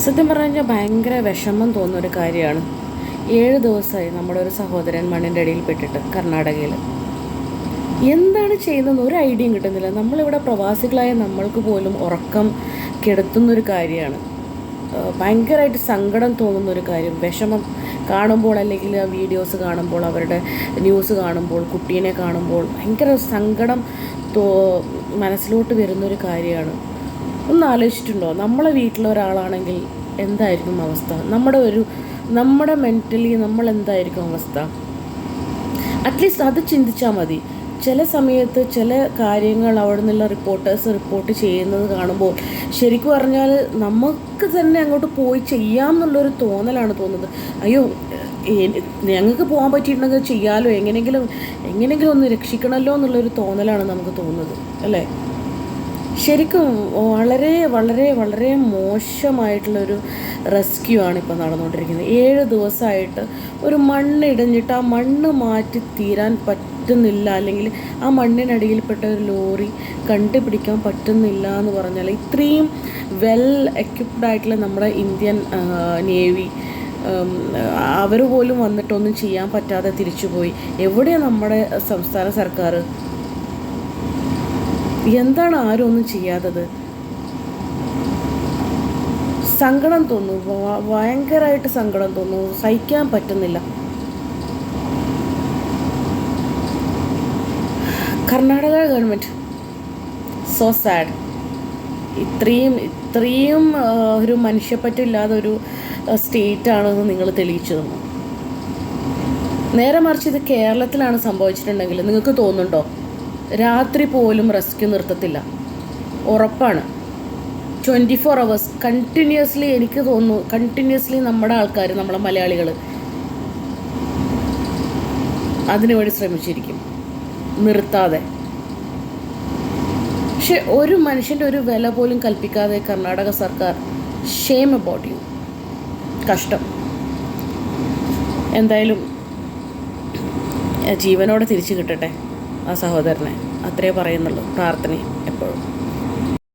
സത്യം പറഞ്ഞു കഴിഞ്ഞാൽ ഭയങ്കര വിഷമം തോന്നുന്നൊരു കാര്യമാണ്. 7 ദിവസമായി നമ്മുടെ ഒരു സഹോദരൻ മണ്ണിൻ്റെ അടിയിൽ പെട്ടിട്ട് കർണാടകയിൽ. എന്താണ് ചെയ്യുന്നതെന്ന് ഒരു ഐഡിയയും കിട്ടുന്നില്ല. നമ്മളിവിടെ പ്രവാസികളായ നമ്മൾക്ക് പോലും ഉറക്കം കെടുത്തുന്നൊരു കാര്യമാണ്. ഭയങ്കരമായിട്ട് സങ്കടം തോന്നുന്നൊരു കാര്യം, വിഷമം കാണുമ്പോൾ, അല്ലെങ്കിൽ ആ വീഡിയോസ് കാണുമ്പോൾ, അവരുടെ ന്യൂസ് കാണുമ്പോൾ, കുട്ടീനെ കാണുമ്പോൾ ഭയങ്കര സങ്കടം മനസ്സിലോട്ട് വരുന്നൊരു കാര്യമാണ്. ഒന്ന് ആലോചിച്ചിട്ടുണ്ടോ? നമ്മളെ വീട്ടിലൊരാളാണെങ്കിൽ എന്തായിരിക്കും അവസ്ഥ? നമ്മുടെ മെൻ്റലി നമ്മൾ എന്തായിരിക്കും അവസ്ഥ? അറ്റ്ലീസ്റ്റ് അത് ചിന്തിച്ചാൽ മതി. ചില സമയത്ത് ചില കാര്യങ്ങൾ അവിടെ നിന്നുള്ള റിപ്പോർട്ടേഴ്സ് റിപ്പോർട്ട് ചെയ്യുന്നത് കാണുമ്പോൾ ശരിക്കും പറഞ്ഞാൽ നമുക്ക് തന്നെ അങ്ങോട്ട് പോയി ചെയ്യാം എന്നുള്ളൊരു തോന്നലാണ് തോന്നുന്നത്. അയ്യോ, ഞങ്ങൾക്ക് പോകാൻ പറ്റിയിട്ടുണ്ടെങ്കിൽ ചെയ്യാലോ, എങ്ങനെയെങ്കിലും ഒന്ന് രക്ഷിക്കണമല്ലോ എന്നുള്ളൊരു തോന്നലാണ് നമുക്ക് തോന്നുന്നത്, അല്ലേ? ശരിക്കും വളരെ വളരെ വളരെ മോശമായിട്ടുള്ളൊരു റെസ്ക്യൂ ആണ് ഇപ്പോൾ നടന്നുകൊണ്ടിരിക്കുന്നത്. 7 ദിവസമായിട്ട് ഒരു മണ്ണ് ഇടഞ്ഞിട്ട് ആ മണ്ണ് മാറ്റി തീരാൻ പറ്റുന്നില്ല, അല്ലെങ്കിൽ ആ മണ്ണിനടിയിൽപ്പെട്ട ഒരു ലോറി കണ്ടുപിടിക്കാൻ പറ്റുന്നില്ല എന്ന് പറഞ്ഞാൽ, ഇത്രയും വെൽ എക്യുപ്ഡ് ആയിട്ടുള്ള നമ്മുടെ ഇന്ത്യൻ നേവി അവർ പോലും വന്നിട്ടൊന്നും ചെയ്യാൻ പറ്റാതെ തിരിച്ചുപോയി. എവിടെയാണ് നമ്മുടെ സംസ്ഥാന സർക്കാർ? എന്താണ് ആരും ഒന്നും ചെയ്യാത്തത്? സങ്കടം തോന്നുന്നു, ഭയങ്കരമായിട്ട് സങ്കടം തോന്നുന്നു, സഹിക്കാൻ പറ്റുന്നില്ല. Karnataka government so sad. ഇത്രയും ഒരു മനുഷ്യപ്പറ്റില്ലാതെ ഒരു സ്റ്റേറ്റാണെന്ന് നിങ്ങൾ തെളിയിച്ചു തന്നു. നേരെ മറിച്ച് ഇത് കേരളത്തിലാണ് സംഭവിച്ചിട്ടുണ്ടെങ്കിൽ നിങ്ങൾക്ക് തോന്നുന്നുണ്ടോ? രാത്രി പോലും റെസ്ക്യൂ നിർത്തത്തില്ല, ഉറപ്പാണ്. 24 hours കണ്ടിന്യൂസ്ലി, എനിക്ക് തോന്നുന്നു കണ്ടിന്യൂസ്ലി നമ്മുടെ ആൾക്കാർ, നമ്മളെ മലയാളികൾ അതിനുവേണ്ടി ശ്രമിച്ചിരിക്കും നിർത്താതെ. പക്ഷെ ഒരു മനുഷ്യൻ്റെ ഒരു വില പോലും കൽപ്പിക്കാതെ കർണാടക സർക്കാർ, ഷെയിം അബൌട്ട് യു. കഷ്ടം. എന്തായാലും ജീവനോടെ തിരിച്ചു കിട്ടട്ടെ ആ സഹോദരനെ, അത്രേ പറയുന്നുള്ളൂ. പ്രാർത്ഥനയും എപ്പോഴും.